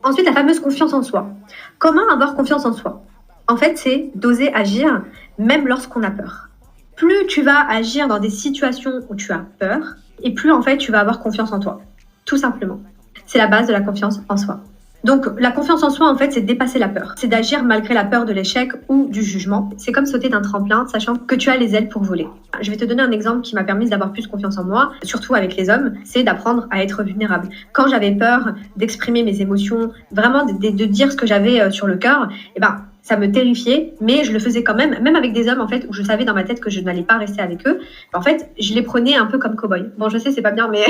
Ensuite, la fameuse confiance en soi. Comment avoir confiance en soi? En fait, c'est d'oser agir même lorsqu'on a peur. Plus tu vas agir dans des situations où tu as peur, et plus en fait tu vas avoir confiance en toi. Tout simplement. C'est la base de la confiance en soi. Donc la confiance en soi, en fait, c'est de dépasser la peur. C'est d'agir malgré la peur de l'échec ou du jugement. C'est comme sauter d'un tremplin, sachant que tu as les ailes pour voler. Je vais te donner un exemple qui m'a permis d'avoir plus confiance en moi, surtout avec les hommes, c'est d'apprendre à être vulnérable. Quand j'avais peur d'exprimer mes émotions, vraiment de dire ce que j'avais sur le cœur, eh ben, ça me terrifiait, mais je le faisais quand même avec des hommes en fait où je savais dans ma tête que je n'allais pas rester avec eux. En fait, je les prenais un peu comme cow-boys. Bon, je sais, c'est pas bien, mais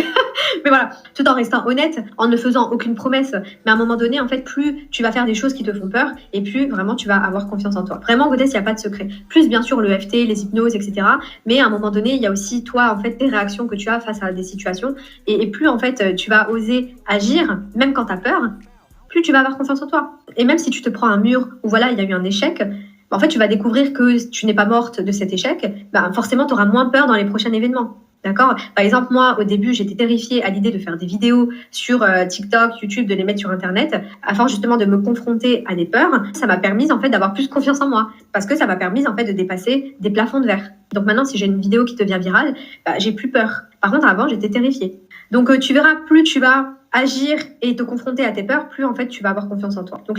mais voilà, tout en restant honnête, en ne faisant aucune promesse. Mais à un moment donné, en fait, plus tu vas faire des choses qui te font peur, et plus vraiment tu vas avoir confiance en toi. Vraiment, Godess, il n'y a pas de secret. Plus bien sûr le FT, les hypnoses, etc. Mais à un moment donné, il y a aussi toi, en fait, tes réactions que tu as face à des situations. Et plus en fait tu vas oser agir, même quand tu as peur, plus tu vas avoir confiance en toi. Et même si tu te prends un mur où voilà, il y a eu un échec, en fait, tu vas découvrir que tu n'es pas morte de cet échec, bah, forcément, tu auras moins peur dans les prochains événements. D'accord? Par exemple, moi, au début, j'étais terrifiée à l'idée de faire des vidéos sur TikTok, YouTube, de les mettre sur Internet, afin justement de me confronter à des peurs. Ça m'a permis, en fait, d'avoir plus confiance en moi, parce que ça m'a permis, en fait, de dépasser des plafonds de verre. Donc maintenant, si j'ai une vidéo qui devient virale, bah, j'ai plus peur. Par contre, avant, j'étais terrifiée. Donc, tu verras, plus tu vas agir et te confronter à tes peurs, plus, en fait, tu vas avoir confiance en toi. Donc là,